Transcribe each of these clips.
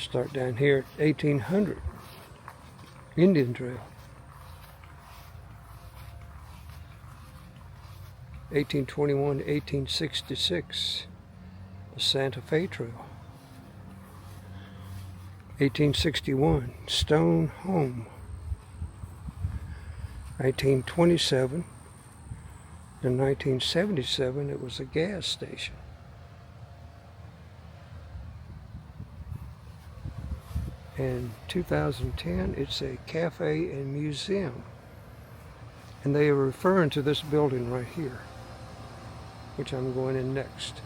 Start down here at 1800, Indian Trail. 1821 to 1866, the Santa Fe Trail. 1861, Stone Home. 1927 to 1977, it was a gas station. In 2010, it's a cafe and museum. And they are referring to this building right here, which I'm going in next.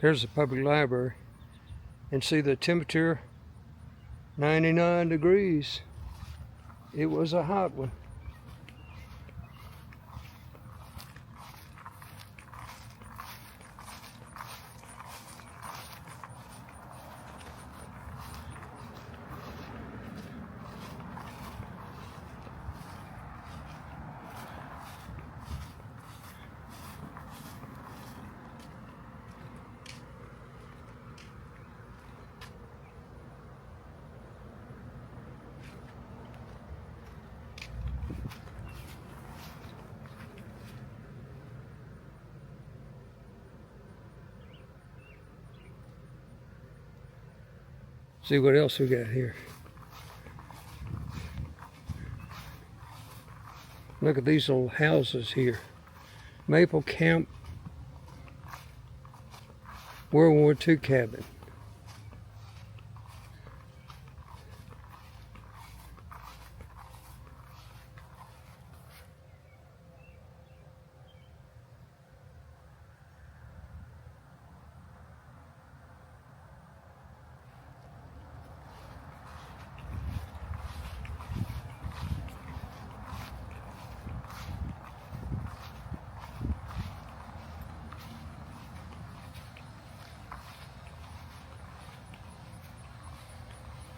Here's the public library, and see the temperature, 99 degrees. It was a hot one. See what else we got here. Look at these old houses here. Maple Camp World War II cabin.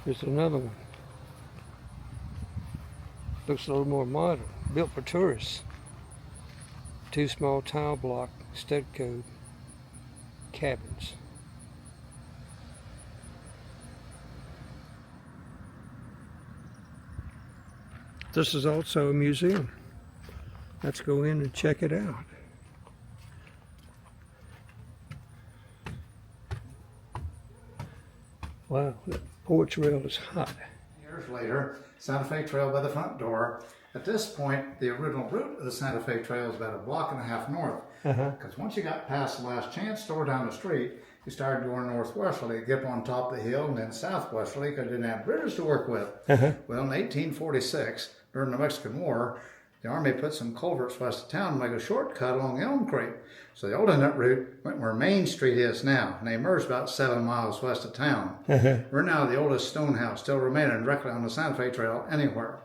Here's another one. Looks a little more modern. Built for tourists. 2 small tile block stud code cabins. This is also a museum. Let's go in and check it out. Wow, the porch rail is hot. Years later, Santa Fe Trail by the front door. At this point, the original route of the Santa Fe Trail is about a block and a half north. Because once you got past the Last Chance store down the street, you started going northwesterly, get up on top of the hill, and then southwesterly because you didn't have bridges to work with. Well, in 1846, during the Mexican War, the Army put some culverts west of town to make a shortcut along Elm Creek. So the old Innit route went where Main Street is now, and they emerged about 7 miles west of town. We're now the oldest stone house still remaining directly on the Santa Fe Trail anywhere.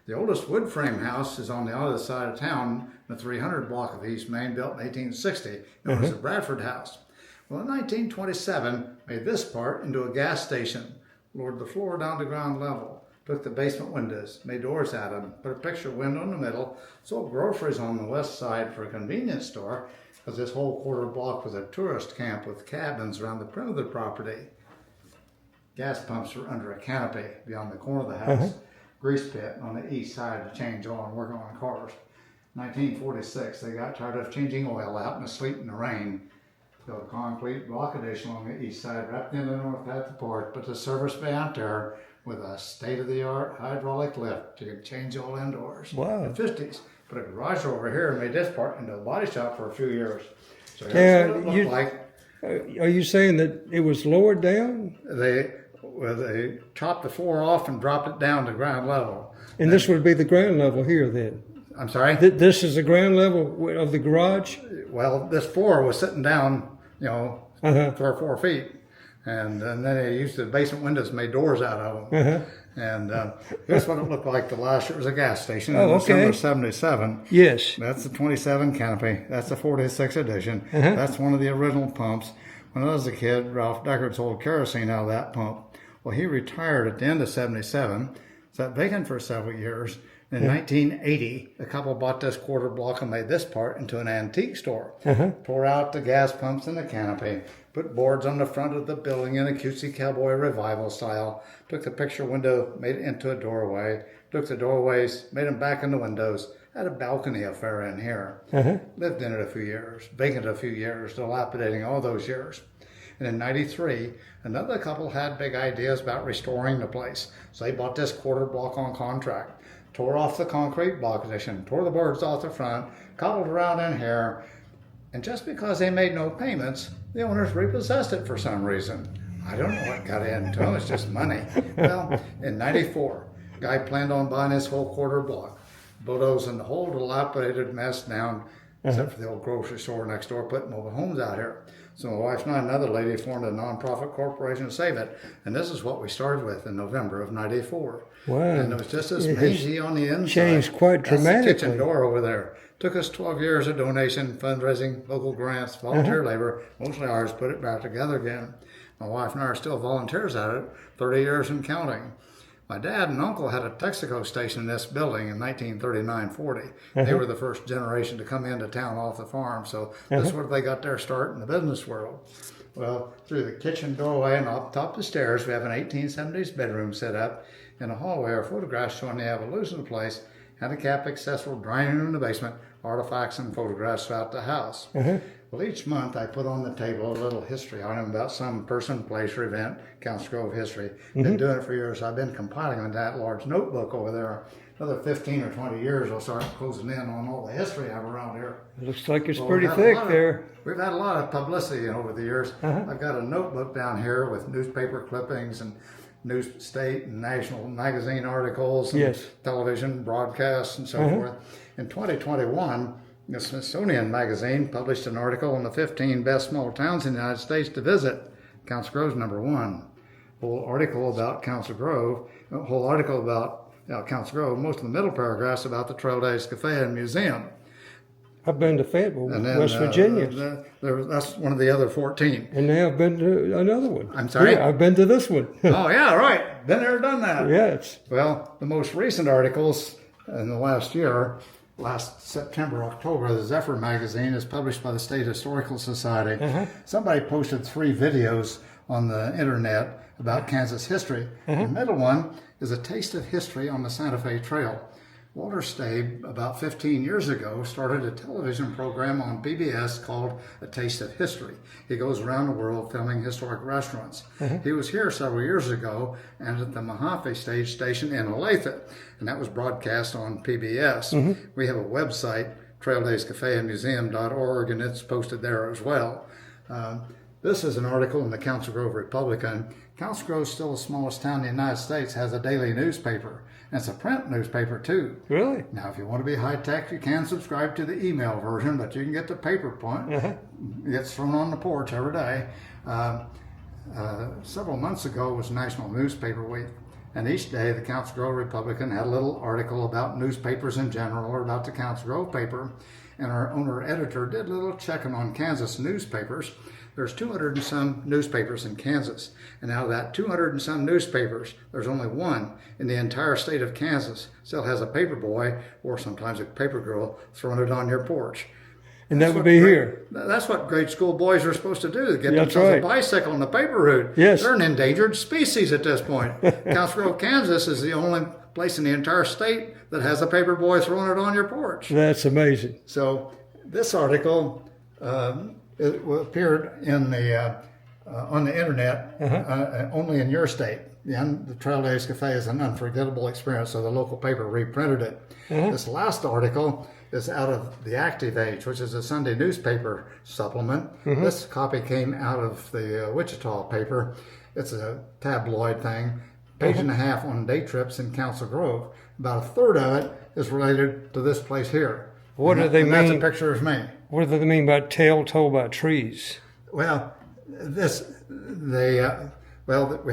The oldest wood frame house is on the other side of town, the 300 block of East Main, built in 1860, known as the Bradford House. Well, in 1927, made this part into a gas station, lowered the floor down to ground level, took the basement windows, made doors out of them, put a picture window in the middle, sold groceries on the west side for a convenience store, because this whole quarter block was a tourist camp with cabins around the perimeter of the property. Gas pumps were under a canopy beyond the corner of the house. Grease pit on the east side to change oil and work on cars. 1946, they got tired of changing oil out in the sleet and the rain. Built a concrete block addition on the east side, wrapped in the north half of the porch, but the service bay out there with a state-of-the-art hydraulic lift. You could change oil indoors. Wow. In the 50s. Put a garage over here and made this part into a body shop for a few years. So that's Yeah, what it looked like. Are you saying that it was lowered down? They chopped the floor off and dropped it down to ground level. And this would be the ground level here then? I'm sorry? This is the ground level of the garage? Well, this floor was sitting down, 3 or 4 feet. And then they used the basement windows and made doors out of them. And here's what it looked like the last year. It was a gas station in December 77. Yes. That's the 27 canopy. That's the 46 edition. That's one of the original pumps. When I was a kid, Ralph Deckard sold kerosene out of that pump. Well, he retired at the end of 77, sat vacant for several years. In 1980, a couple bought this quarter block and made this part into an antique store. Tore out the gas pumps and the canopy, put boards on the front of the building in a cutesy cowboy revival style, took the picture window, made it into a doorway, took the doorways, made them back into windows, had a balcony affair in here. Lived in it a few years, vacant a few years, dilapidating all those years. And in 93, another couple had big ideas about restoring the place. So they bought this quarter block on contract. Tore off the concrete block addition, tore the boards off the front, cobbled around in here, and just because they made no payments, the owners repossessed it for some reason. I don't know what got into them, it's just money. Well, in 94, guy planned on buying this whole quarter block, bulldozing the whole dilapidated mess down, except for the old grocery store next door, putting mobile homes out here. So my wife and I and another lady formed a nonprofit corporation to save it. And this is what we started with in November of 94. Wow. And it was just this mangy on the inside. Changed quite dramatically. That's the kitchen door over there. Took us 12 years of donation, fundraising, local grants, volunteer labor, mostly ours, put it back together again. My wife and I are still volunteers at it, 30 years and counting. My dad and uncle had a Texaco station in this building in 1939-40. They were the first generation to come into town off the farm, so this is where they got their start in the business world. Well, through the kitchen doorway and up top the stairs, we have an 1870s bedroom set up. In the hallway are photographs showing the evolution of the place, handicap accessible dining room in the basement, artifacts and photographs throughout the house. Well, each month I put on the table a little history item about some person, place, or event, Council Grove history. Been doing it for years. I've been compiling in that large notebook over there. Another 15 or 20 years, I'll start closing in on all the history I have around here. It looks like it's pretty thick there. We've had a lot of publicity over the years. I've got a notebook down here with newspaper clippings and news, state and national magazine articles and television broadcasts and so forth. In 2021, the Smithsonian Magazine published an article on the 15 best small towns in the United States to visit. Council Grove's #1. Whole article about Council Grove, a whole article about Council Grove, most of the middle paragraphs about the Trail Days Cafe and Museum. I've been to Fayetteville, And then, West Virginia. That's one of the other 14. And now I've been to another one. I'm sorry? Yeah, I've been to this one. Oh, yeah, right. Been there, done that. Yes. Well, the most recent articles in the last year, last September, October, the Zephyr magazine is published by the State Historical Society. Somebody posted 3 videos on the internet about Kansas history. The middle one is a taste of history on the Santa Fe Trail. Walter Stabe, about 15 years ago, started a television program on PBS called A Taste of History. He goes around the world filming historic restaurants. He was here several years ago and at the Mahaffey Stage Station in Olathe, and that was broadcast on PBS. We have a website, traildayscafeandmuseum.org, and it's posted there as well. This is an article in the Council Grove Republican. Council Grove is still the smallest town in the United States, has a daily newspaper. And it's a print newspaper too. Really? Now, if you want to be high tech, you can subscribe to the email version, but you can get the paper point. It gets thrown on the porch every day. Several months ago was National Newspaper Week, and each day the Council Grove Republican had a little article about newspapers in general or about the Council Grove paper. And our owner-editor did a little checking on Kansas newspapers. There's 200 and some newspapers in Kansas. And out of that 200 and some newspapers, there's only one in the entire state of Kansas still has a paper boy or sometimes a paper girl throwing it on your porch. And that would be here. That's what grade school boys are supposed to do, to get That's themselves right. a bicycle on the paper route. Yes. They're an endangered species at this point. Council Grove, Kansas is the only place in the entire state that has a paper boy throwing it on your porch. That's amazing. So this article it appeared in the on the internet only in your state. The Trail Days Cafe is an unforgettable experience, so the local paper reprinted it. This last article is out of the Active Age, which is a Sunday newspaper supplement. This copy came out of the Wichita paper. It's a tabloid thing, page and a half on day trips in Council Grove. About a third of it is related to this place here. What do they That's a mean? picture of me. What do they mean by tale told by trees? Well, we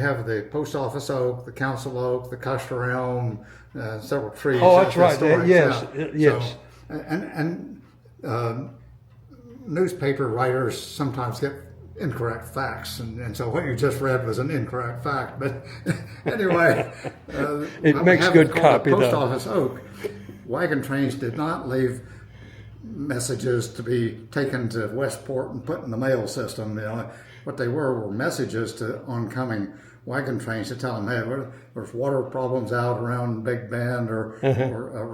have the post office oak, the council oak, the Custer elm, several trees. Oh, that's right. Historic, Yes, yeah. yes. So, and newspaper writers sometimes get incorrect facts, and so what you just read was an incorrect fact. But anyway, It makes good copy, Post though. Office Oak. Wagon trains did not leave messages to be taken to Westport and put in the mail system. What they were messages to oncoming wagon trains to tell them, hey, there's water problems out around Big Bend or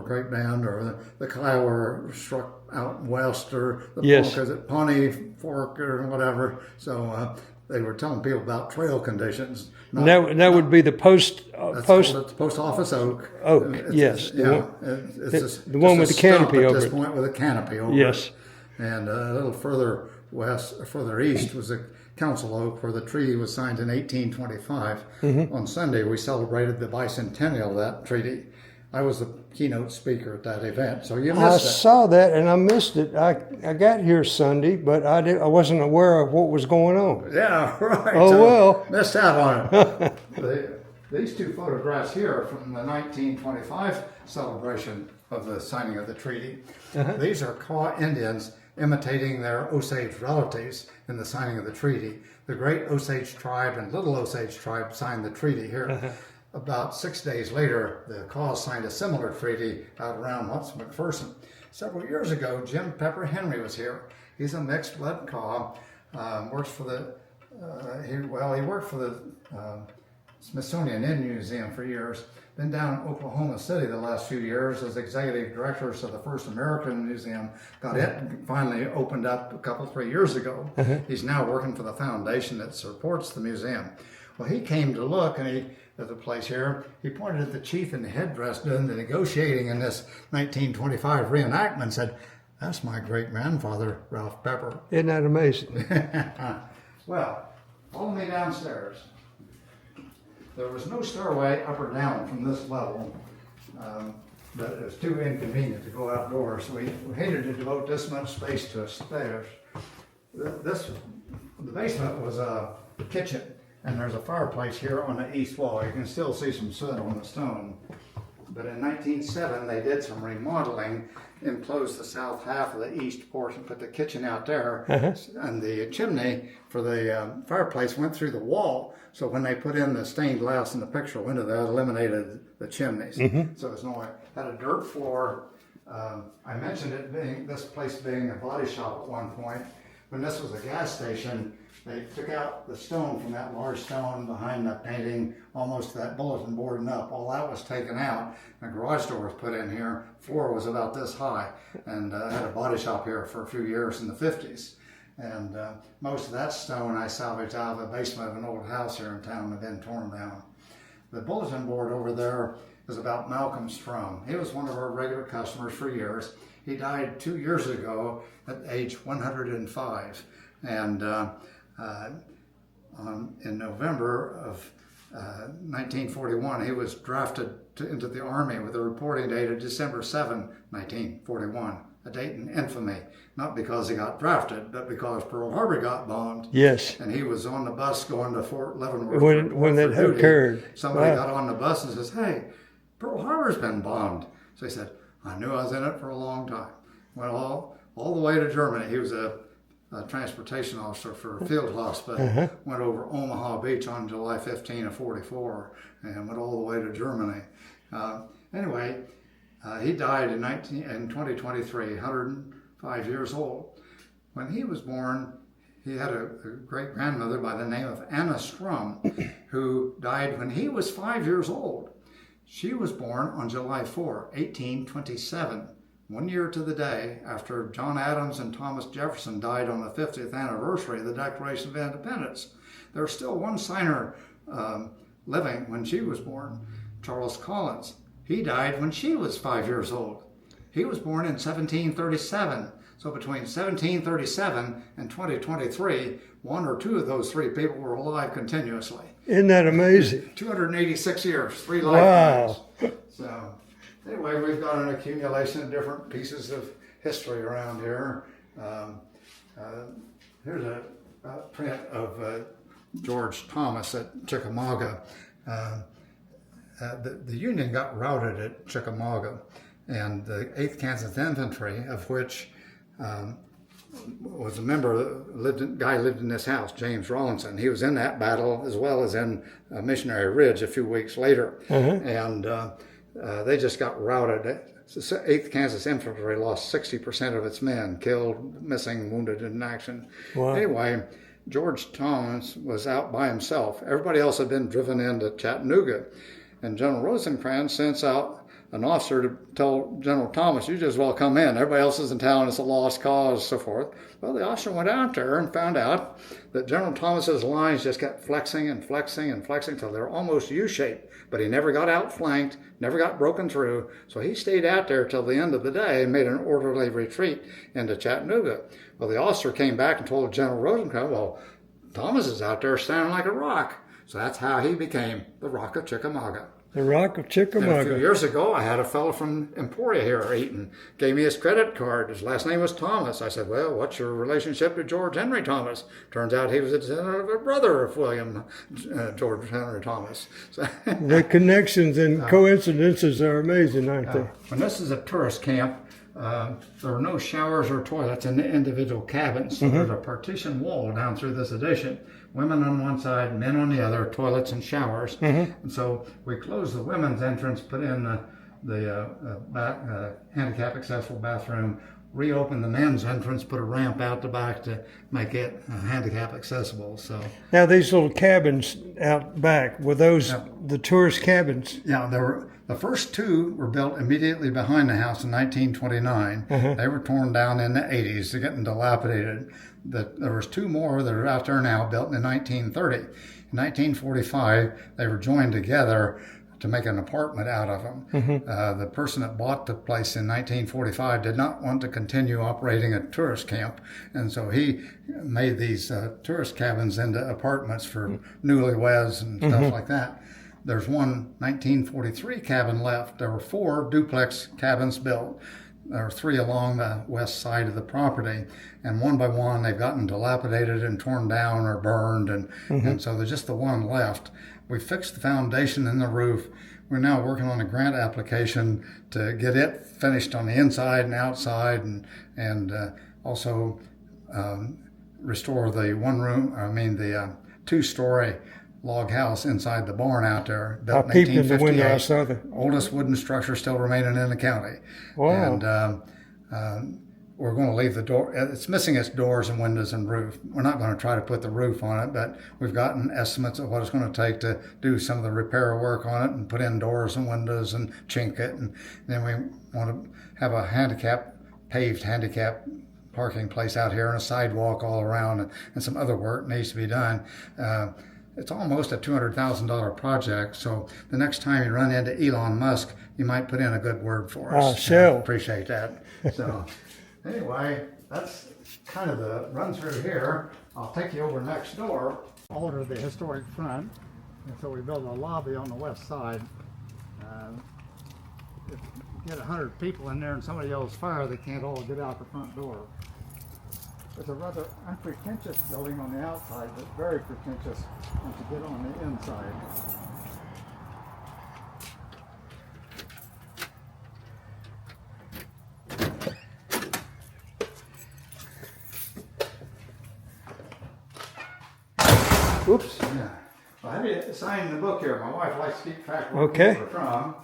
Great Bend, or the Kiowa struck out west, or the Yes. Pawnee Fork or whatever. So they were telling people about trail conditions. And that would be the post. It's Post Office Oak. Oak, yes. Yeah, The one with the canopy over at this it. point with a canopy over Yes. it. And a little further further east was the Council Oak, where the treaty was signed in 1825. Mm-hmm. On Sunday, we celebrated the bicentennial of that treaty. I was the keynote speaker at that event, so you I missed it. saw that and I missed it. I got here Sunday, but I wasn't aware of what was going on. Yeah, right. Oh, So, well. missed out on it. These two photographs here are from the 1925 celebration of the signing of the treaty. These are Kaw Indians imitating their Osage relatives in the signing of the treaty. The Great Osage Tribe and Little Osage Tribe signed the treaty here. About 6 days later, the Kaws signed a similar treaty out around McPherson. Several years ago, Jim Pepper Henry was here. He's a mixed blood Kaw. Works for the he worked for the Smithsonian Indian Museum for years. Been down in Oklahoma City the last few years as executive director of the First American Museum. Got it finally opened up a 3 years ago. He's now working for the foundation that supports the museum. Well, he came to look at the place here. He pointed at the chief in the headdress doing the negotiating in this 1925 reenactment and said, "That's my great-grandfather, Ralph Pepper." Isn't that amazing? Well, follow me downstairs. There was no stairway up or down from this level, but it was too inconvenient to go outdoors, so we hated to devote this much space to stairs. The basement was a kitchen, and there's a fireplace here on the east wall. You can still see some soot on the stone. But in 1907, they did some remodeling, enclosed the south half of the east portion, put the kitchen out there, and the chimney for the fireplace went through the wall. So when they put in the stained glass in the picture window, that eliminated the chimneys. So it's had a dirt floor. I mentioned this place being a body shop at one point. When this was a gas station, they took out the stone from that large stone behind the painting, almost to that bulletin board and up. All that was taken out. A garage door was put in here. Floor was about this high, and I had a body shop here for a few years in the 50s. And most of that stone I salvaged out of the basement of an old house here in town that had been torn down. The bulletin board over there is about Malcolm Strum. He was one of our regular customers for years. He died 2 years ago at age 105. And in November of 1941, he was drafted into the Army with a reporting date of December 7, 1941, a date in infamy, not because he got drafted, but because Pearl Harbor got bombed. Yes. And he was on the bus going to Fort Leavenworth. When that for duty. occurred. Somebody Wow. got on the bus and says, "Hey, Pearl Harbor's been bombed." So he said, "I knew I was in it for a long time." Went all the way to Germany. He was a transportation officer for a field hospital. Went over Omaha Beach on July 15 of 44 and went all the way to Germany. Anyway, he died in 2023, 105 years old. When he was born, he had a great-grandmother by the name of Anna Strum, who died when he was 5 years old. She was born on July 4, 1827, 1 year to the day after John Adams and Thomas Jefferson died on the 50th anniversary of the Declaration of Independence. There was still one signer living when she was born, Charles Collins. He died when she was 5 years old. He was born in 1737. So between 1737 and 2023, one or two of those three people were alive continuously. Isn't that amazing? 286 years, 3 Wow. lifetimes. So anyway, we've got an accumulation of different pieces of history around here. Here's a print of George Thomas at Chickamauga. The Union got routed at Chickamauga, and the 8th Kansas Infantry, of which was a member, guy lived in this house, James Rawlinson. He was in that battle as well as in Missionary Ridge a few weeks later. And they just got routed. 8th Kansas Infantry lost 60% of its men, killed, missing, wounded in action. Wow. Anyway, George Thomas was out by himself. Everybody else had been driven into Chattanooga. And General Rosecrans sends out an officer to tell General Thomas, you just well come in. Everybody else is in town. It's a lost cause, so forth. Well, the officer went out there and found out that General Thomas's lines just kept flexing and flexing and flexing until they were almost U-shaped. But he never got outflanked, never got broken through. So he stayed out there till the end of the day and made an orderly retreat into Chattanooga. Well, the officer came back and told General Rosecrans, well, Thomas is out there standing like a rock. So that's how he became the Rock of Chickamauga. The Rock of And a few Chickamauga. years ago, I had a fellow from Emporia here eating, gave me his credit card. His last name was Thomas. I said, well, what's your relationship to George Henry Thomas? Turns out he was a descendant of a brother of William George Henry Thomas. So, The connections and coincidences are amazing, aren't they? when this is a tourist camp, there are no showers or toilets in the individual cabins. So there's a partition wall down through this addition. Women on one side, men on the other, toilets and showers. And so we closed the women's entrance, put in the handicap accessible bathroom, reopened the men's entrance, put a ramp out the back to make it handicap accessible. So Now, these little cabins out back, were those the tourist cabins? yeah, the first two were built immediately behind the house in 1929. They were torn down in the 80s. They're getting dilapidated. There was two more that are out there now, built in 1930. In 1945, they were joined together to make an apartment out of them. The person that bought the place in 1945 did not want to continue operating a tourist camp, and so he made these tourist cabins into apartments for newlyweds and stuff like that. There's one 1943 cabin left. There were 4 duplex cabins built. There are 3 along the west side of the property, and one by one they've gotten dilapidated and torn down or burned, and so there's just the one left. We fixed the foundation and the roof. We're now working on a grant application to get it finished on the inside and outside, and also restore the the 2-story log house inside the barn out there. I Built peeped in the window, I 1858. saw the... Oldest wooden structure still remaining in the county. Wow. And we're going to leave the door. It's missing its doors and windows and roof. We're not going to try to put the roof on it, but we've gotten estimates of what it's going to take to do some of the repair work on it and put in doors and windows and chink it. And then we want to have a paved handicap parking place out here and a sidewalk all around, and some other work needs to be done. It's almost a $200,000 project, so the next time you run into Elon Musk, you might put in a good word for us. shall. Appreciate that. So anyway, that's kind of the run through here. I'll take you over next door. Alter the historic front, and so we built a lobby on the west side. If you get 100 people in there and somebody yells fire, they can't all get out the front door. It's a rather unpretentious building on the outside, but very pretentious once you get on the inside. Oops. Yeah. Well, have you sign the book here? My wife likes to keep track of where Okay. people are from.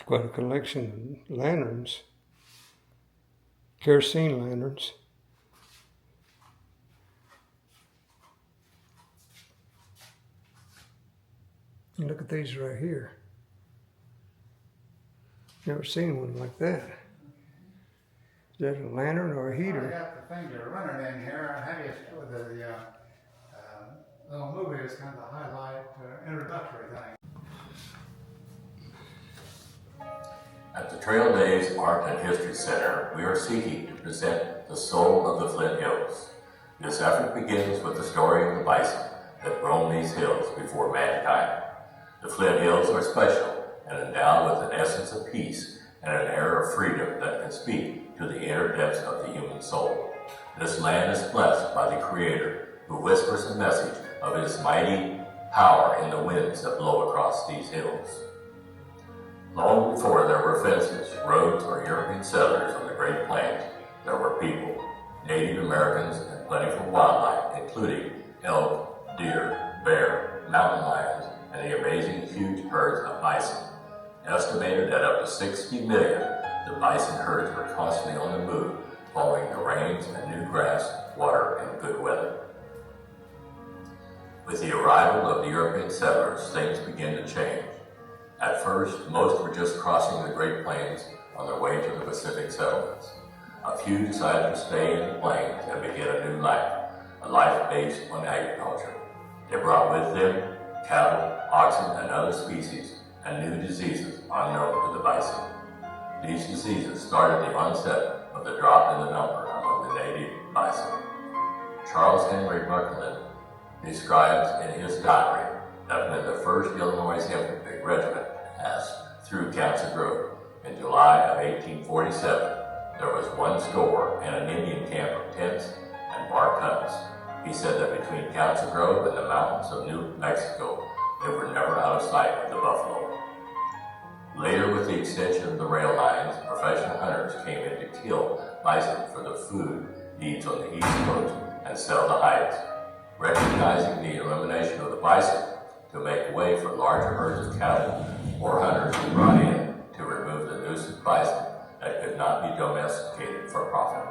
It's quite a collection of lanterns. Kerosene lanterns. And look at these right here. Never seen one like that. that a lantern or a I heater? got the thing to run it in here. I had you with the little movie is kind of the highlight introductory thing. At the Trail Days Art and History Center, we are seeking to present the soul of the Flint Hills. This effort begins with the story of the bison that roam these hills before mankind. The Flint Hills are special and endowed with an essence of peace and an air of freedom that can speak to the inner depths of the human soul. This land is blessed by the Creator, who whispers a message of His mighty power in the winds that blow across these hills. Long before there were fences, roads, or European settlers on the Great Plains, there were people, Native Americans, and plentiful wildlife, including elk, deer, bear, mountain lions, and the amazing huge herds of bison. Estimated at up to 60 million, the bison herds were constantly on the move, following the rains and new grass, water, and good weather. With the arrival of the European settlers, things began to change. At first, most were just crossing the Great Plains on their way to the Pacific settlements. A few decided to stay in the plains and begin a new life, a life based on agriculture. They brought with them cattle, oxen, and other species, and new diseases unknown to the bison. These diseases started the onset of the drop in the number among the native bison. Charles Henry Buckland describes in his diary that when the 1st Illinois Infantry Regiment passed through Council Grove in July of 1847, there was one store and an Indian camp of tents and bark huts. He said that between Council Grove and the mountains of New Mexico, they were never out of sight of the buffalo. Later, with the extension of the rail lines, professional hunters came in to kill bison for the food needs on the East Coast and sell the hides. Recognizing the elimination of the bison to make way for larger herds of cattle, more hunters were brought in to remove the nuisance bison that could not be domesticated for profit.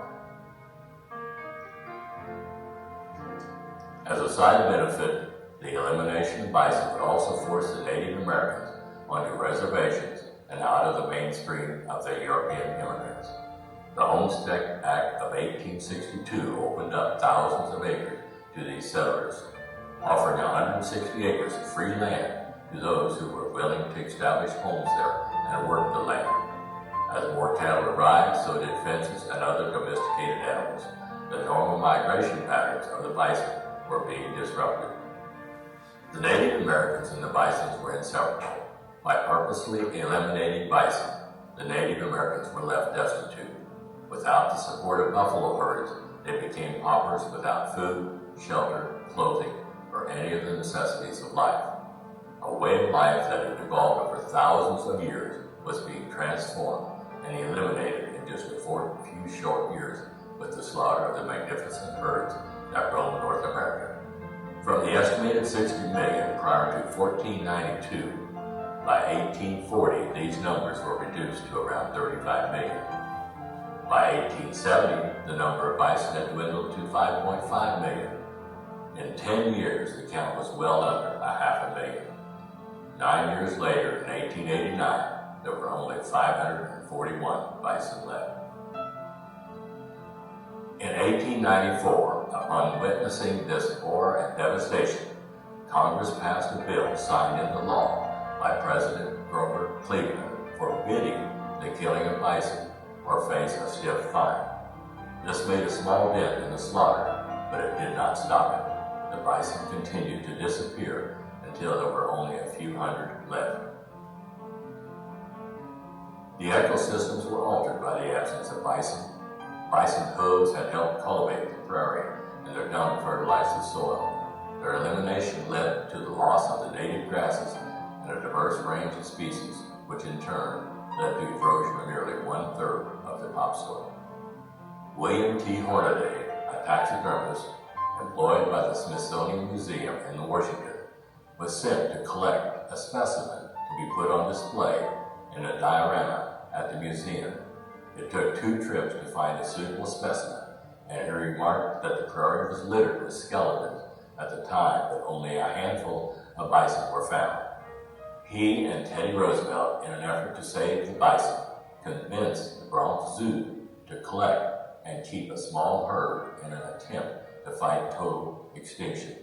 As a side benefit, the elimination of bison would also force the Native Americans onto reservations and out of the mainstream of the European immigrants. The Homestead Act of 1862 opened up thousands of acres to these settlers, offering 160 acres of free land to those who were willing to establish homes there and work the land. As more cattle arrived, so did fences and other domesticated animals. The normal migration patterns of the bison were being disrupted. The Native Americans and the bisons were inseparable. By purposely eliminating bison, the Native Americans were left destitute. Without the support of buffalo herds, they became paupers without food, shelter, clothing, or any of the necessities of life. A way of life that had evolved over thousands of years was being transformed and eliminated in just a few short years with the slaughter of the magnificent herds that roamed North America. From the estimated 60 million prior to 1492, by 1840 these numbers were reduced to around 35 million. By 1870, the number of bison had dwindled to 5.5 million. In 10 years, the count was well under 500,000. 9 years later, in 1889, there were only 541 bison left. In 1894, upon witnessing this horror and devastation, Congress passed a bill signed into law by President Grover Cleveland forbidding the killing of bison or face a stiff fine. This made a small dent in the slaughter, but it did not stop it. The bison continued to disappear until there were only a few hundred left. The ecosystems were altered by the absence of bison. Bison hooves had helped cultivate the prairie, and their dung fertilized the soil. Their elimination led to the loss of the native grasses and a diverse range of species, which in turn led to erosion of nearly 1/3 of the topsoil. William T. Hornaday, a taxidermist employed by the Smithsonian Museum in Washington, was sent to collect a specimen to be put on display in a diorama at the museum. It took 2 trips to find a suitable specimen, and he remarked that the prairie was littered with skeletons at the time that only a handful of bison were found. He and Teddy Roosevelt, in an effort to save the bison, convinced the Bronx Zoo to collect and keep a small herd in an attempt to fight total extinction.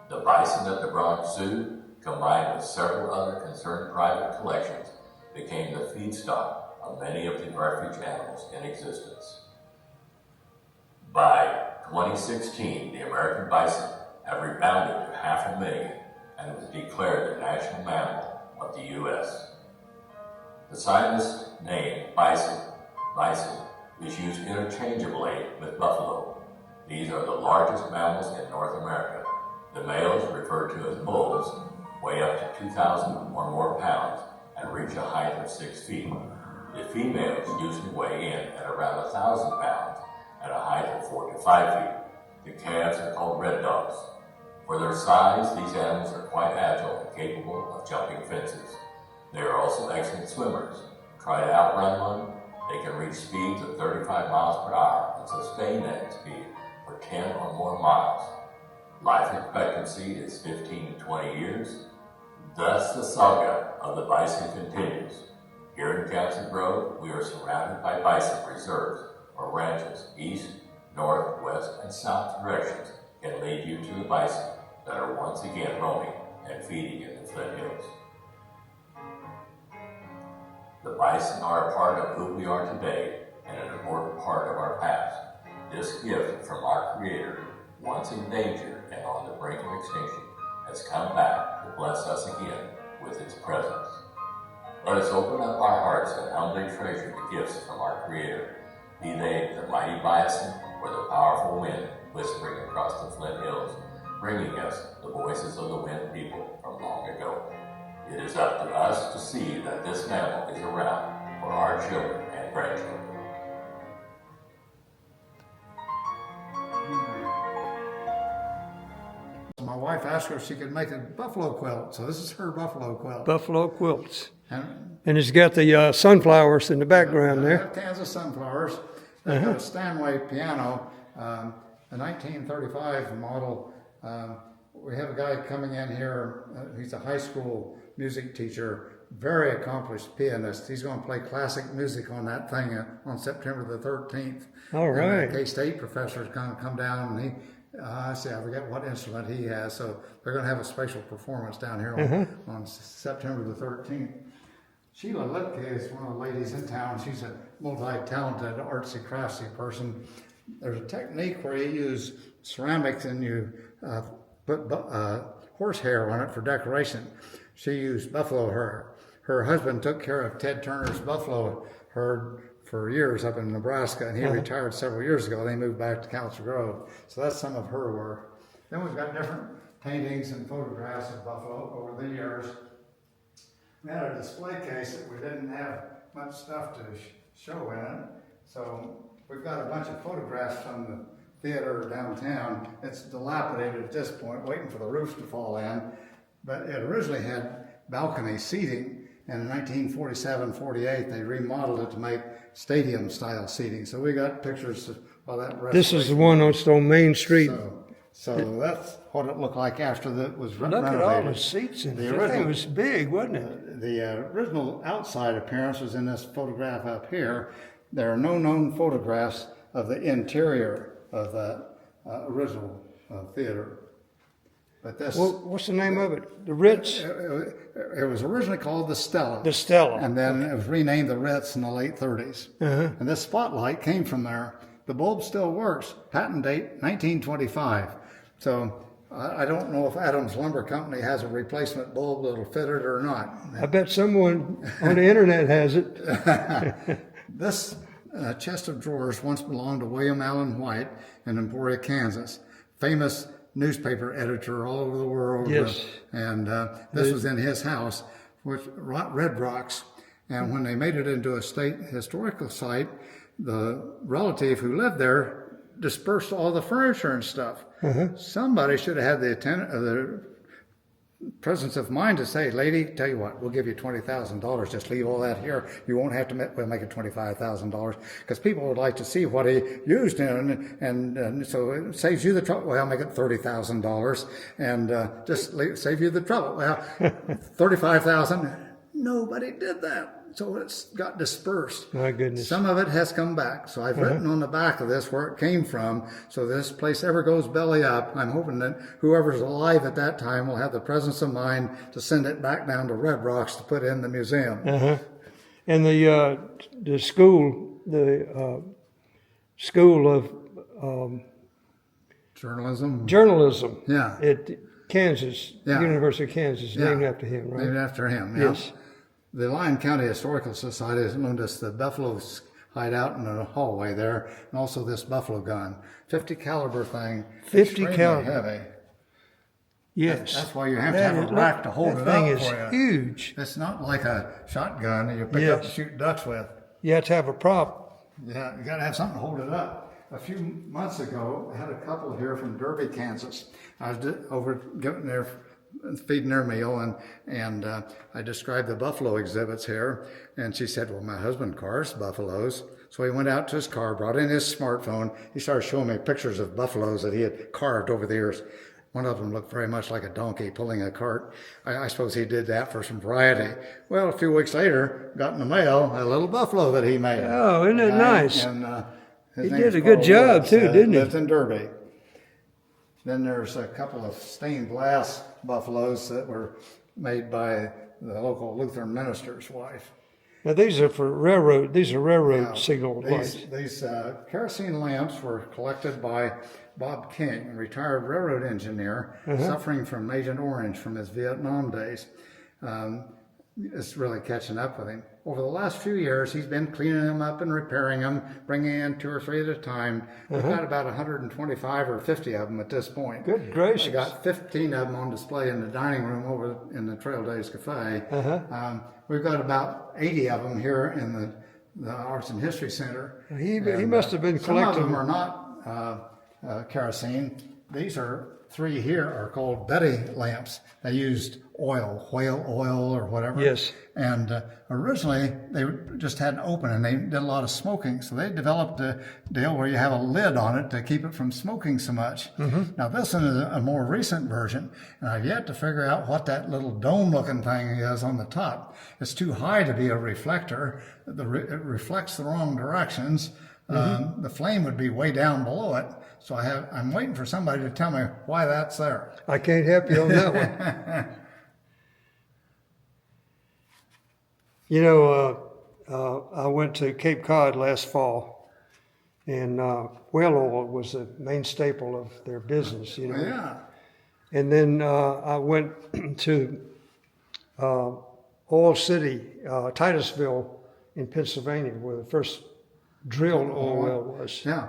The bison at the Bronx Zoo, combined with several other concerned private collections, became the feedstock of many of the refuge animals in existence. By 2016, the American bison have rebounded to 500,000 and was declared the national mammal of the U.S. The scientist name bison is used interchangeably with buffalo. These are the largest mammals in North America. The males, referred to as bulls, weigh up to 2,000 or more pounds and reach a height of 6 feet. The females usually weigh in at around 1,000 pounds at a height of 4 to 5 feet. The calves are called red dogs. For their size, these animals are quite agile and capable of jumping fences. They are also excellent swimmers. Try to outrun one, they can reach speeds of 35 miles per hour and sustain that speed for 10 or more miles. Life expectancy is 15 to 20 years. Thus, the saga of the bison continues. Here in Council Grove, we are surrounded by bison reserves or ranches. East, north, west, and south directions can lead you to the bison that are once again roaming and feeding in the Flint Hills. The bison are a part of who we are today and an important part of our past. This gift from our Creator, once endangered and on the brink of extinction, has come back to bless us again with its presence. Let us open up our hearts and humbly treasure the gifts from our Creator, be they the mighty bison or the powerful wind whispering across the Flint Hills, bringing us the voices of the wind people from long ago. It is up to us to see that this mammal is around for our children and grandchildren. My wife asked her if she could make a buffalo quilt, so this is her buffalo quilt. Buffalo quilts. And And it's got the sunflowers in the background I there. have cans of sunflowers. They've got a Stanway piano, a 1935 model. We have a guy coming in here. He's a high school music teacher, very accomplished pianist. He's going to play classic music on that thing on September the 13th. All right. And the K-State professor is going to come down, and I forget what instrument he has. So they're going to have a special performance down here on September the 13th. Sheila Lipke is one of the ladies in town. She's a multi-talented, artsy, craftsy person. There's a technique where you use ceramics and you put horsehair on it for decoration. She used buffalo hair. Her husband took care of Ted Turner's buffalo herd for years up in Nebraska, and he retired several years ago. They moved back to Council Grove. So that's some of her work. Then we've got different paintings and photographs of buffalo over the years. We had a display case that we didn't have much stuff to show in it. So we've got a bunch of photographs from the theater downtown. It's dilapidated at this point, waiting for the roof to fall in. But it originally had balcony seating, and in 1947-48 they remodeled it to make stadium-style seating. So we got pictures of that restoration. This is the one on Main Street. So that's what it looked like after it was Look renovated. at all the seats in it. That thing was big, wasn't it? The original outside appearance was in this photograph up here. There are no known photographs of the interior of that original theater. But this, What's the name of it? The Ritz? it was originally called the Stella. The Stella. And then it was renamed the Ritz in the late 30s. And this spotlight came from there. The bulb still works. Patent date 1925. So I don't know if Adams Lumber Company has a replacement bulb that'll fit it or not. I bet someone on the internet has it. This chest of drawers once belonged to William Allen White in Emporia, Kansas, famous newspaper editor all over the world. Yes. And this was in his house, which Red Rocks. And when they made it into a state historical site, the relative who lived there dispersed all the furniture and stuff. Somebody should have had the presence of mind to say, lady, tell you what, we'll give you $20,000. Just leave all that here. You won't have to we'll make it $25,000, because people would like to see what he used in, and so it saves you the trouble. Well, make it $30,000, and just save you the trouble. Well, $35,000. Nobody did that. so it's got dispersed. My goodness. Some of it has come back. So I've written on the back of this where it came from. So this place ever goes belly up, I'm hoping that whoever's alive at that time will have the presence of mind to send it back down to Red Rocks to put in the museum. And the school, school of Journalism. Yeah. at Kansas, Yeah. University of Kansas, Yeah. named after him, right? Named after him, yeah. Yes. The Lyon County Historical Society has loaned us the buffaloes hideout in the hallway there, and also this buffalo gun. 50 caliber thing. 50 extremely caliber. heavy. Yes. That's why you have to have a rack to hold it up That thing is for you. huge. It's not like a shotgun that you pick up and Yes. shoot ducks with. You have to have a prop. Yeah, you got to have something to hold it up. A few months ago, I had a couple here from Derby, Kansas. I was over getting their feeding their meal, and I described the buffalo exhibits here, and she said, "Well, my husband cars buffaloes." So he went out to his car, brought in his smartphone. He started showing me pictures of buffaloes that he had carved over the years. One of them looked very much like a donkey pulling a cart. I suppose he did that for some variety. Well, a few weeks later, got in the mail a little buffalo that he made. Oh, isn't it nice? And, his He name did is a good Carl job, Woods. too, didn't he? Lives in Derby. Then there's a couple of stained glass buffaloes that were made by the local Lutheran minister's wife. Now these are for railroad. These are railroad signal lights. These kerosene lamps were collected by Bob King, a retired railroad engineer suffering from Agent Orange from his Vietnam days. It's really catching up with him. Over the last few years, he's been cleaning them up and repairing them, bringing in 2 or 3 at a time. We've got about 125 or 50 of them at this point. Good gracious. I got 15 of them on display in the dining room over in the Trail Days Cafe. We've got about 80 of them here in the Arts and History Center. He must have been Some of collecting. them are not kerosene. These 3 here are called Betty lamps. They used oil, whale oil or whatever. Yes. And originally they just hadn't opened, and they did a lot of smoking. So they developed a deal where you have a lid on it to keep it from smoking so much. Now this one is a more recent version, and I've yet to figure out what that little dome-looking thing is on the top. It's too high to be a reflector. It reflects the wrong directions. The flame would be way down below it. So I'm waiting for somebody to tell me why that's there. I can't help you on that one. You know, I went to Cape Cod last fall, and whale oil was the main staple of their business, you know. Yeah. And then I went to Oil City, Titusville in Pennsylvania, where the first drilled oil well was. Yeah.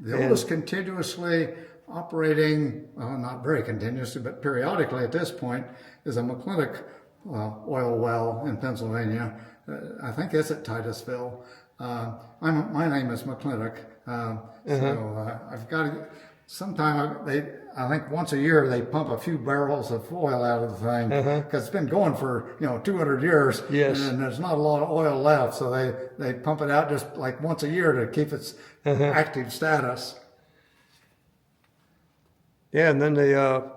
The oldest continuously operating, well, not very continuously, but periodically at this point, is a McClintock oil well in Pennsylvania. I think it's at Titusville. My name is McClintock. So I've got to, I think once a year they pump a few barrels of oil out of the thing because it's been going for 200 years. Yes. And there's not a lot of oil left, so they pump it out just like once a year to keep its active status. Yeah, and then the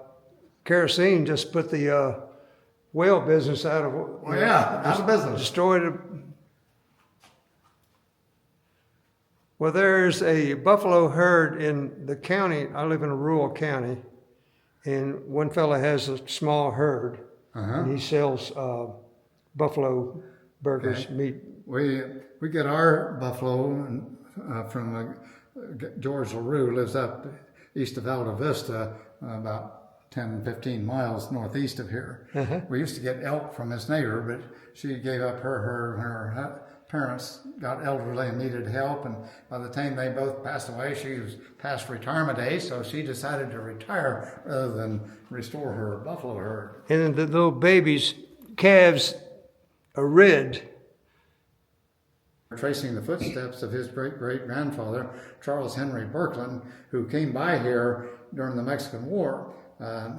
kerosene just put the whale business out of Out of business. destroyed it. Well, there's a buffalo herd in the county. I live in a rural county, and one fellow has a small herd, and he sells buffalo burgers, meat. We get our buffalo from George LaRue, lives up east of Alta Vista, about 10, 15 miles northeast of here. We used to get elk from his neighbor, but she gave up her herd when her parents got elderly and needed help, and by the time they both passed away, she was past retirement age, so she decided to retire rather than restore her buffalo herd. And then the little babies, calves, are red. Tracing the footsteps of his great-great-grandfather, Charles Henry Berkland, who came by here during the Mexican War.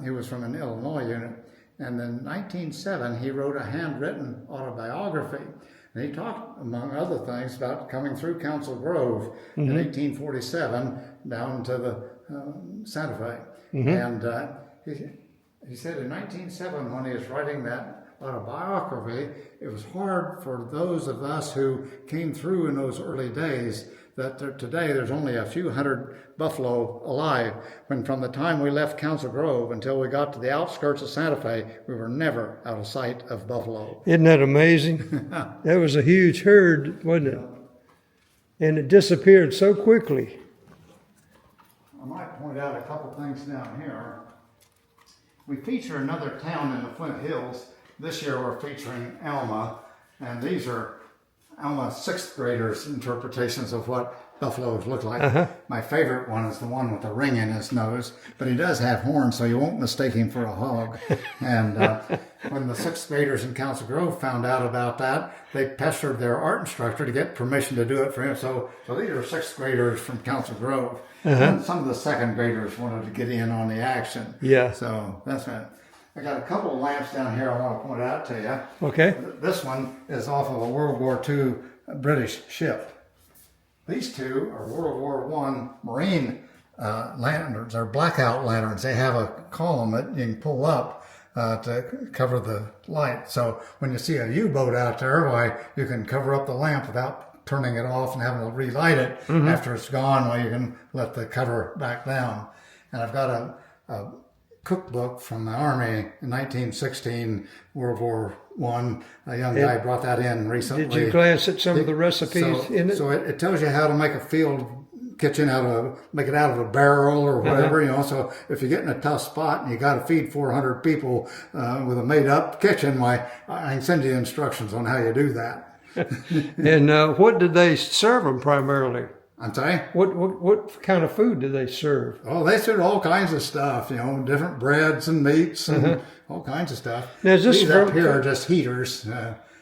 He was from an Illinois unit. And in 1907, he wrote a handwritten autobiography. And he talked, among other things, about coming through Council Grove in 1847 down to the Santa Fe. And he said in 1907, when he was writing that autobiography, it was hard for those of us who came through in those early days that today there's only a few hundred buffalo alive, when from the time we left Council Grove until we got to the outskirts of Santa Fe, we were never out of sight of buffalo. Isn't that amazing? That was a huge herd, wasn't it? And it disappeared so quickly. I might point out a couple things down here. We feature another town in the Flint Hills. This year we're featuring Alma, and these are Alma sixth graders' interpretations of what buffaloes look like. My favorite one is the one with the ring in his nose, but he does have horns, so you won't mistake him for a hog. And when the sixth graders in Council Grove found out about that, they pestered their art instructor to get permission to do it for him. So these are sixth graders from Council Grove. And some of the second graders wanted to get in on the action. Yeah. So that's right. I got a couple of lamps down here I want to point out to you. Okay. This one is off of a World War II British ship. These two are World War I Marine lanterns, or blackout lanterns. They have a column that you can pull up to cover the light. So when you see a U-boat out there, why, you can cover up the lamp without turning it off and having to relight it. After it's gone, well, you can let the cover back down. And I've got a cookbook from the Army in 1916, World War I. A young guy brought that in recently. Did you glance at some of the recipes in it? So it tells you how to make a field kitchen make it out of a barrel or whatever, you know. So if you get in a tough spot and you got to feed 400 people with a made-up kitchen, I can send you instructions on how you do that. And what did they serve them primarily? I'm sorry? What kind of food did they serve? Oh, they served all kinds of stuff, you know, different breads and meats and all kinds of stuff. Now, is this These up here are just heaters.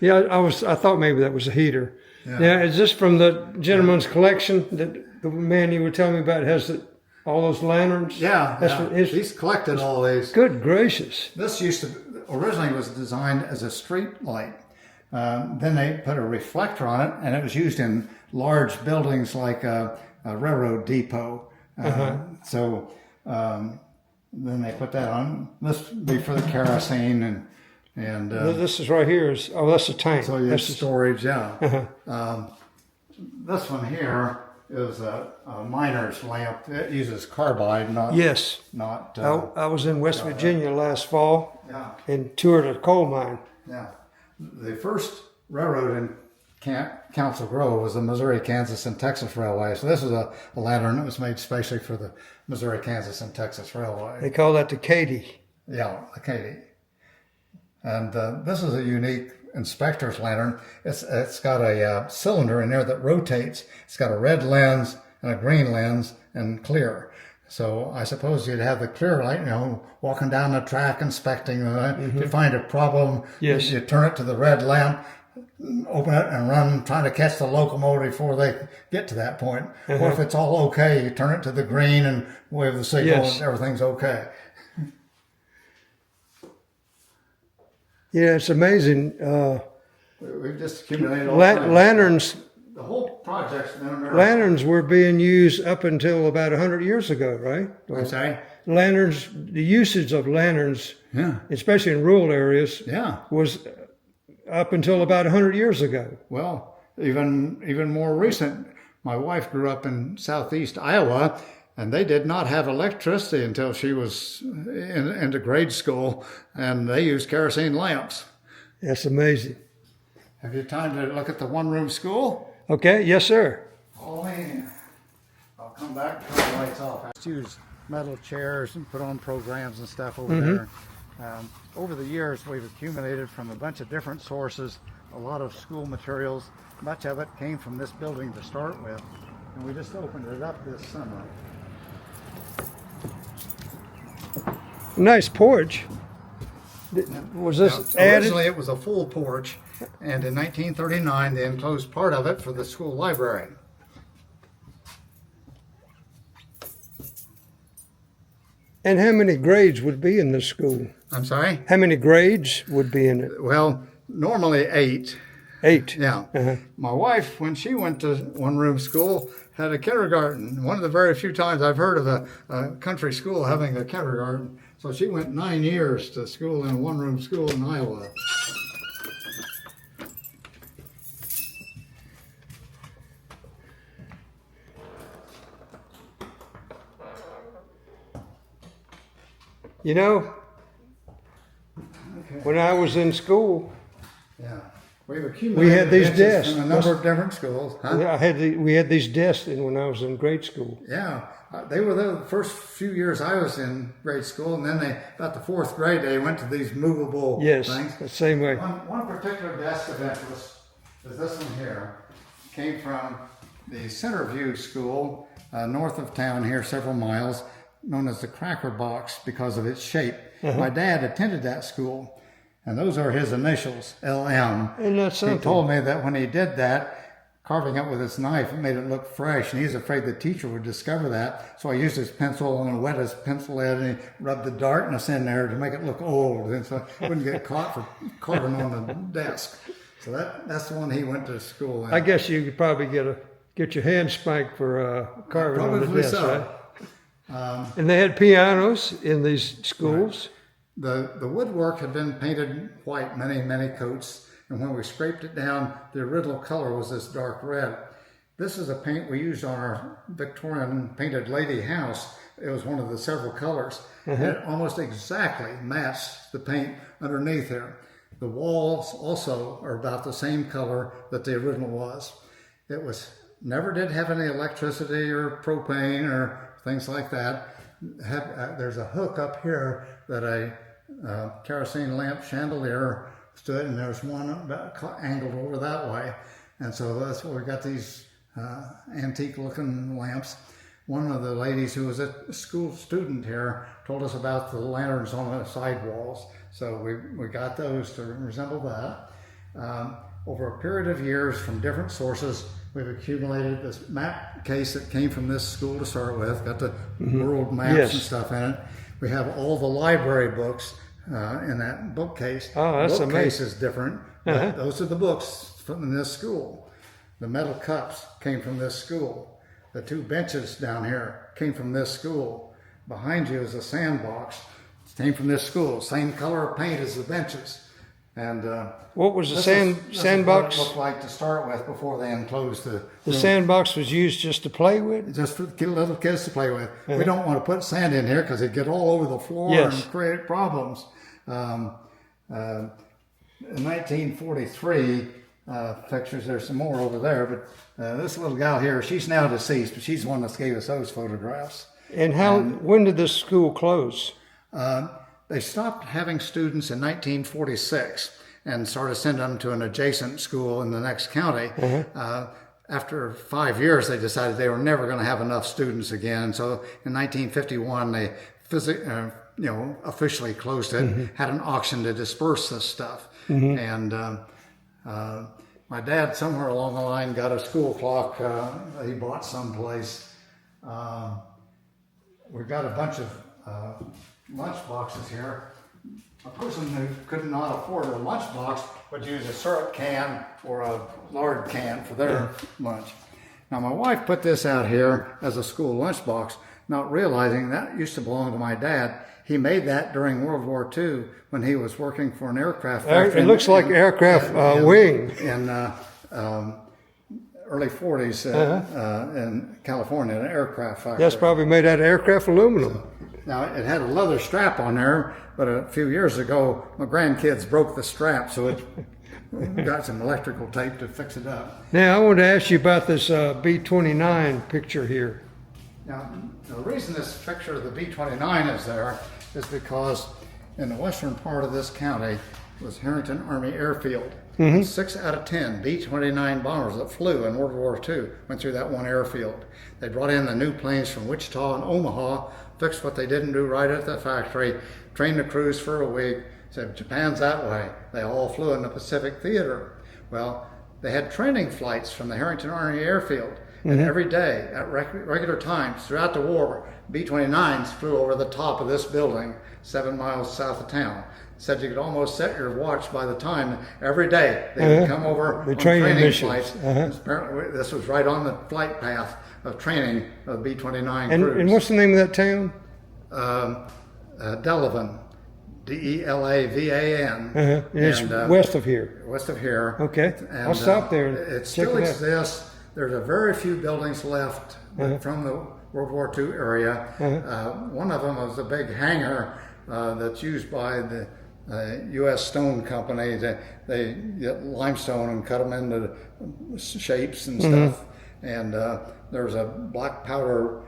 Yeah, I thought maybe that was a heater. Yeah. Now, is this from the gentleman's collection that the man you were telling me about has all those lanterns? Yeah, That's yeah. what his, He's collected all these. good gracious. This originally was designed as a street light. Then they put a reflector on it, and it was used in large buildings like a railroad depot. So then they put that on. This would be for the kerosene and This is right here. That's a tank. so you have That's storage. Yeah. This one here is a miner's lamp. It uses carbide, not yes. not. I was in West Virginia last fall Yeah. and toured a coal mine. Yeah. The first railroad in Council Grove was the Missouri, Kansas, and Texas Railway. So this is a lantern that was made specially for the Missouri, Kansas, and Texas Railway. They call that the Katy. Yeah, the Katy. And this is a unique inspector's lantern. It's got a cylinder in there that rotates. It's got a red lens and a green lens and clear. So I suppose you'd have the clear light, you know, walking down the track, inspecting. If you find a problem, Yes. you turn it to the red lamp, open it and run, trying to catch the locomotive before they get to that point. Or if it's all okay, you turn it to the green and wave the signal Yes. and everything's okay. Yeah, it's amazing. We've just accumulated all kinds of Lanterns. The whole project's been a miracle. Lanterns were being used up until about 100 years ago, right? I'm sorry? Lanterns, the usage of lanterns, Yeah. especially in rural areas, Yeah. was up until about 100 years ago. Well, even more recent. My wife grew up in southeast Iowa, and they did not have electricity until she was into grade school, and they used kerosene lamps. That's amazing. Have you time to look at the one-room school? Okay, yes, sir. Follow me. I'll come back, turn the lights off. I use metal chairs and put on programs and stuff over there. Over the years, we've accumulated from a bunch of different sources a lot of school materials. Much of it came from this building to start with, and we just opened it up this summer. Nice porch. Was this added? Originally, it was a full porch, and in 1939, they enclosed part of it for the school library. And how many grades would be in this school? I'm sorry? How many grades would be in it? Well, normally 8. 8. Yeah. My wife, when she went to one-room school, had a kindergarten. One of the very few times I've heard of a country school having a kindergarten. So she went 9 years to school in a one-room school in Iowa. You know, Okay. when I was in school, Yeah. We've accumulated had these benches desks. from a number of different schools. Huh? we had these desks in when I was in grade school. Yeah, they were there the first few years I was in grade school, and then about the fourth grade, they went to these movable Yes, things. the same way. One particular desk of interest is this one here. Came from the Centerview School, north of town here, several miles, known as the Cracker Box because of its shape. My dad attended that school, and those are his initials, LM. Isn't that He something? told me that when he did that, carving it with his knife, it made it look fresh, and he's afraid the teacher would discover that. So I used his pencil and wet his pencil in, and he rubbed the darkness in there to make it look old, and so it wouldn't get caught for carving on the desk. So that's the one he went to school in. I guess you could probably get your hand spanked for carving on the Probably desk, so. right? And they had pianos in these schools. The woodwork had been painted white, many coats, and when we scraped it down, the original color was this dark red. This is a paint we used on our Victorian painted lady house. It was one of the several colors. And it almost exactly matched the paint underneath there. The walls also are about the same color that the original was. It was never did have any electricity or propane or things like that. There's a hook up here that a kerosene lamp chandelier stood, and there's one angled over that way. And so that's where we got these antique looking lamps. One of the ladies who was a school student here told us about the lanterns on the side walls. So we got those to resemble that. Over a period of years from different sources, we've accumulated this map case that came from this school to start with, got the world maps Yes. and stuff in it. We have all the library books in that bookcase. Oh, that's the bookcase amazing. is different, but those are the books from this school. The metal cups came from this school. The two benches down here came from this school. Behind you is a sandbox. It came from this school. Same color of paint as the benches. And What was the this sandbox? is what it looked like to start with before they enclosed the The room. sandbox was used just to play with. Just for the little kids to play with. We don't want to put sand in here because it'd get all over the floor Yes. and create problems. In 1943, pictures, there's some more over there, but this little gal here, she's now deceased, but she's the one that gave us those photographs. And when did this school close? They stopped having students in 1946 and started sending them to an adjacent school in the next county. After 5 years, they decided they were never going to have enough students again. So in 1951, they officially closed it, had an auction to disperse this stuff. And my dad, somewhere along the line, got a school clock he bought someplace. We've got a bunch of lunch boxes here. A person who could not afford a lunch box would use a syrup can or a lard can for their lunch. Now my wife put this out here as a school lunch box, not realizing that used to belong to my dad. He made that during World War II when he was working for an aircraft factory. It looks like aircraft wing. In early 40s in California, an aircraft factory. That's probably made out of aircraft aluminum. Now, it had a leather strap on there, but a few years ago, my grandkids broke the strap, so it got some electrical tape to fix it up. Now, I want to ask you about this B-29 picture here. Now, the reason this picture of the B-29 is there is because in the western part of this county was Harrington Army Airfield. 6 out of 10 B-29 bombers that flew in World War II went through that one airfield. They brought in the new planes from Wichita and Omaha, fixed what they didn't do right at the factory, trained the crews for a week, said, Japan's that way. They all flew in the Pacific Theater. Well, they had training flights from the Harrington Army Airfield. And every day at regular times throughout the war, B-29s flew over the top of this building 7 miles south of town. Said you could almost set your watch by the time. Every day they would come over The on training training missions. flights. Apparently this was right on the flight path of training of B-29 crews. And what's the name of that town? Delavan, Delavan. And it's west of here. West of here. Okay. And, I'll stop there and It check still it out. exists. There's a very few buildings left from the World War II area. One of them was a big hangar that's used by the U.S. Stone Company. They get limestone and cut them into shapes and stuff. And there's a black powder,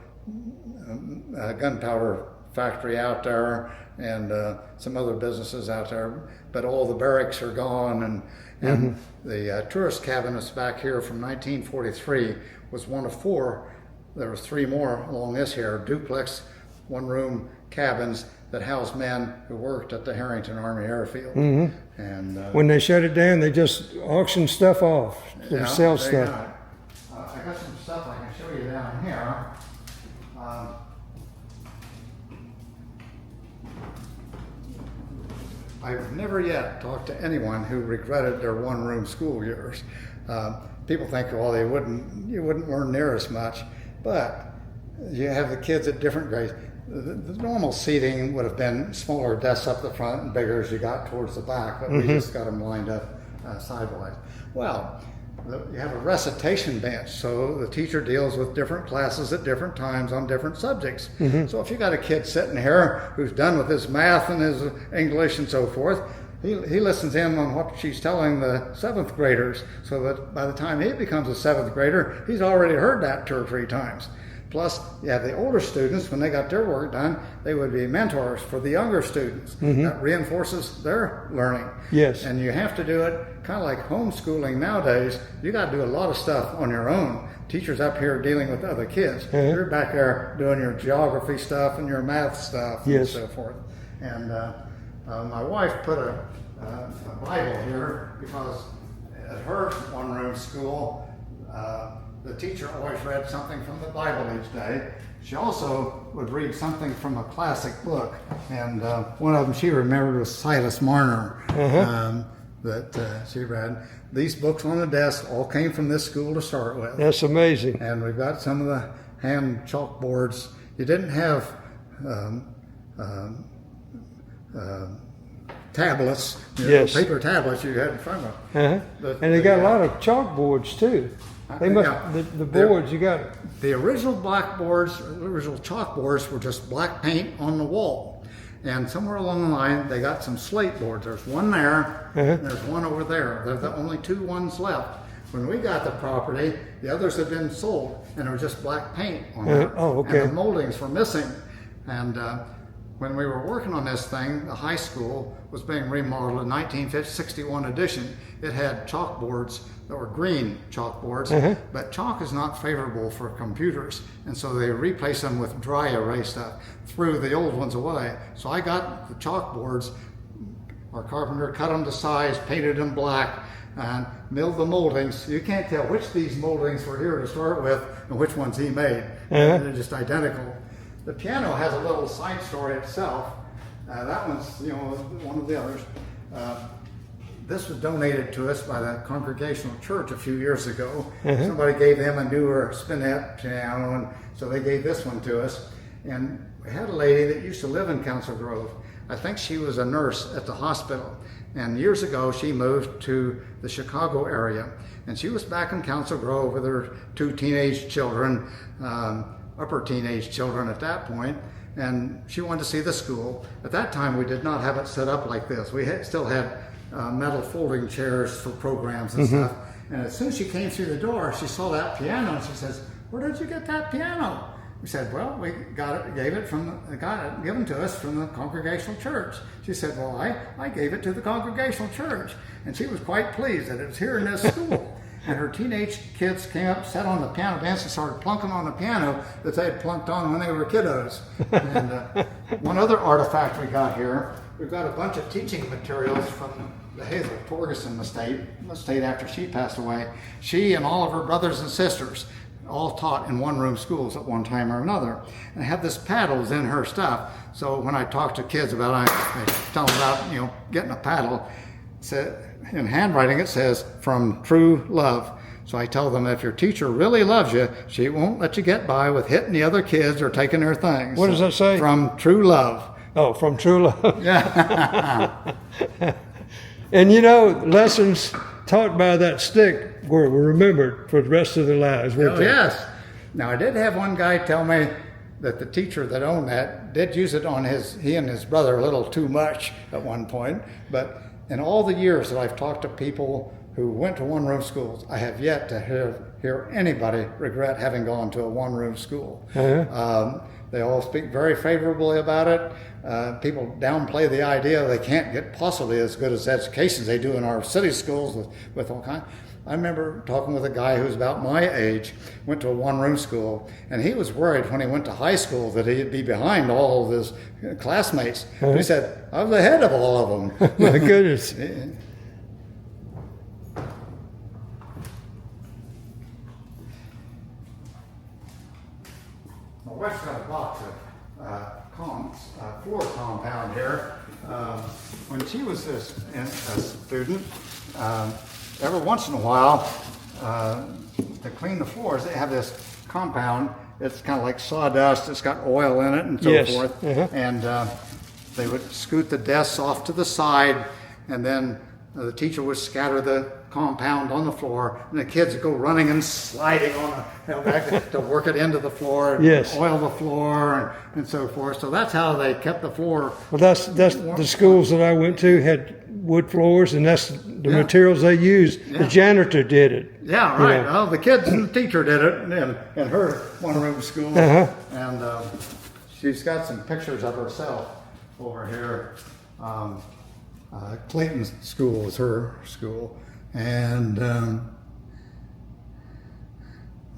gunpowder factory out there, and some other businesses out there. But all the barracks are gone, and the tourist cabin that's back here from 1943 was one of four. There was three more along this here, duplex, one-room cabins that housed men who worked at the Harrington Army Airfield. And When they shut it down, they just auction stuff off. They sell they stuff. got it. I got some stuff I can show you down here. I've never yet talked to anyone who regretted their one-room school years. People think, well, you wouldn't learn near as much, but you have the kids at different grades. The normal seating would have been smaller desks up the front and bigger as you got towards the back, but we just got them lined up sidewise. Well, you have a recitation bench, so the teacher deals with different classes at different times on different subjects. So if you got a kid sitting here who's done with his math and his English and so forth, he listens in on what she's telling the seventh graders, so that by the time he becomes a seventh grader, he's already heard that 2 or 3 times. Plus, you have the older students, when they got their work done, they would be mentors for the younger students. That reinforces their learning. Yes. And you have to do it kind of like homeschooling nowadays. You got to do a lot of stuff on your own. Teachers up here dealing with other kids. You're back there doing your geography stuff and your math stuff and so forth. And my wife put a Bible here because at her one-room school, the teacher always read something from the Bible each day. She also would read something from a classic book, and one of them she remembered was Silas Marner, that she read. These books on the desk all came from this school to start with. That's amazing. And we've got some of the hand chalkboards. You didn't have tablets, paper tablets you had in front of them. And they got a lot of chalkboards too. They must the boards you got. The original blackboards, original chalkboards were just black paint on the wall. And somewhere along the line, they got some slate boards. There's one there, and there's one over there. They're the only 2 ones left. When we got the property, the others had been sold, and there was just black paint on them. And the moldings were missing. And when we were working on this thing, the high school was being remodeled in 1961 edition. It had chalkboards that were green chalkboards, but chalk is not favorable for computers, and so they replaced them with dry erase stuff, threw the old ones away. So I got the chalkboards, our carpenter cut them to size, painted them black, and milled the moldings. You can't tell which of these moldings were here to start with and which ones he made. They're just identical. The piano has a little side story itself. That one's, one of the others. This was donated to us by the Congregational Church a few years ago. Somebody gave them a newer spinet piano, and so they gave this one to us. And we had a lady that used to live in Council Grove. I think she was a nurse at the hospital. And years ago, she moved to the Chicago area. And she was back in Council Grove with her 2 teenage children, upper teenage children at that point, and she wanted to see the school. At that time, we did not have it set up like this. We still had metal folding chairs for programs and stuff. And as soon as she came through the door, she saw that piano, and she says, "Where did you get that piano?" We said, "Well, we got it given to us from the Congregational Church." She said, "Well, I gave it to the Congregational Church," and she was quite pleased that it was here in this school. And her teenage kids came up, sat on the piano bench, and started plunking on the piano that they had plunked on when they were kiddos. And one other artifact we got here, we've got a bunch of teaching materials from the Hazel Torgerson estate after she passed away. She and all of her brothers and sisters all taught in one-room schools at one time or another, and had this paddles in her stuff. So when I talk to kids about it, I tell them about getting a paddle. In handwriting it says, "From true love." So I tell them, if your teacher really loves you, she won't let you get by with hitting the other kids or taking their things. What does that say? From true love. Oh, from true love. Yeah. And lessons taught by that stick were remembered for the rest of their lives, weren't Oh, they? yes. Now, I did have one guy tell me that the teacher that owned that did use it on he and his brother a little too much at one point. But in all the years that I've talked to people who went to one-room schools, I have yet to hear anybody regret having gone to a one-room school. They all speak very favorably about it. People downplay the idea they can't get possibly as good as education as they do in our city schools with all kinds. I remember talking with a guy who's about my age, went to a one-room school, and he was worried when he went to high school that he'd be behind all of his classmates. He said, I was ahead of all of them. My goodness. My wife's got a box of floor compound here. When she was a student, every once in a while, to clean the floors, they have this compound. It's kind of like sawdust. It's got oil in it and so forth. And they would scoot the desks off to the side, and then the teacher would scatter the compound on the floor, and the kids would go running and sliding on back to work it into the floor, oil the floor, and so forth. So that's how they kept the floor. Well, that's the schools that I went to had wood floors, and that's the materials they used. The janitor did it. Yeah, right. Well, the kids and the teacher did it in her one-room school, and she's got some pictures of herself over here. Clayton School is her school, and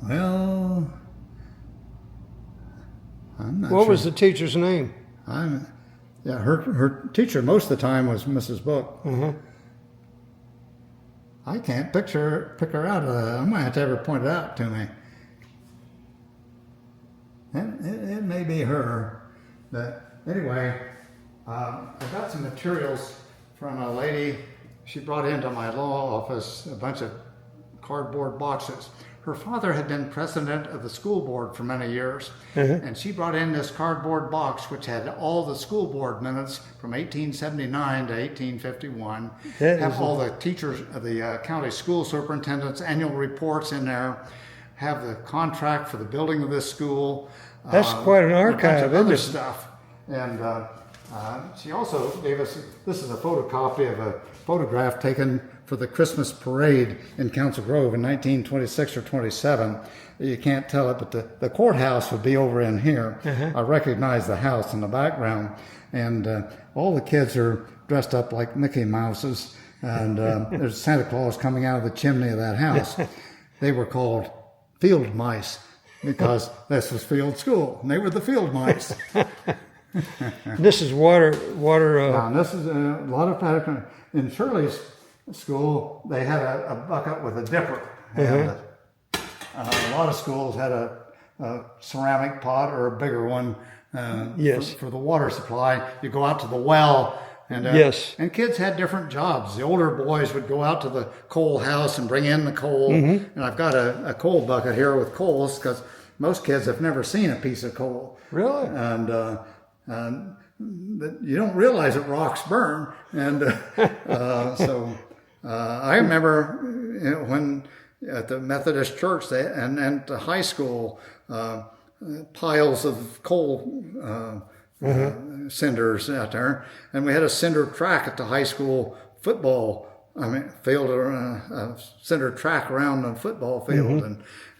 well, I'm not sure. What was the teacher's name? Her teacher most of the time was Mrs. Book. I can't pick her out. I might have to have her pointed out to me. It may be her, but anyway, I got some materials from a lady. She brought into my law office a bunch of cardboard boxes. Her father had been president of the school board for many years, and she brought in this cardboard box which had all the school board minutes from 1879 to 1851, have all the teachers of the county school superintendent's annual reports in there, have the contract for the building of this school. That's quite an archive, other isn't it? stuff. And she also gave us, this is a photocopy of a photograph taken for the Christmas parade in Council Grove in 1926 or 27. You can't tell it, but the courthouse would be over in here. I recognize the house in the background. And all the kids are dressed up like Mickey Mouses. And there's Santa Claus coming out of the chimney of that house. They were called field mice because this was field school. And they were the field mice. This is water. Now, this is a lot of pattern. In Shirley's school, they had a bucket with a dipper. And a lot of schools had a ceramic pot or a bigger one for the water supply. You go out to the well, and kids had different jobs. The older boys would go out to the coal house and bring in the coal. And I've got a coal bucket here with coals because most kids have never seen a piece of coal. Really? And you don't realize that rocks burn. And so I remember when at the Methodist Church and the high school, piles of coal cinders out there. And we had a cinder track at the high school football field, a cinder track around the football field.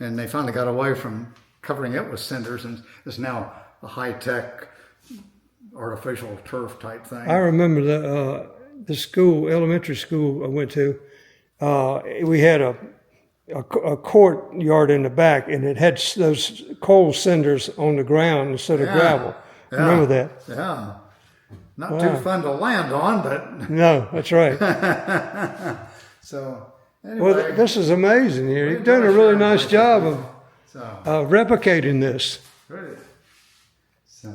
And they finally got away from covering it with cinders, and it's now a high-tech artificial turf type thing. I remember the school, elementary school I went to. We had a courtyard in the back, and it had those coal cinders on the ground instead of gravel. Yeah. Remember that? Yeah. Not too fun to land on, but no, that's right. So anyway, well, this is amazing here. You've done a really nice job of replicating this. Really. So,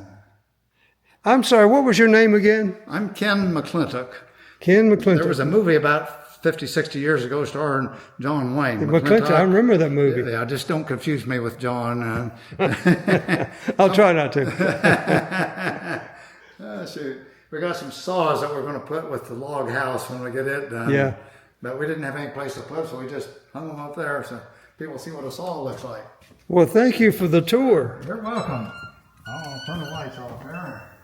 I'm sorry, what was your name again? I'm Ken McClintock. Ken McClintock. There was a movie about 50, 60 years ago starring John Wayne. McClintock, I remember that movie. Yeah, just don't confuse me with John. I'll try not to. Shoot. We got some saws that we're going to put with the log house when we get it done. Yeah. But we didn't have any place to put, so we just hung them up there so people see what a saw looks like. Well, thank you for the tour. You're welcome. I'll turn the lights off there.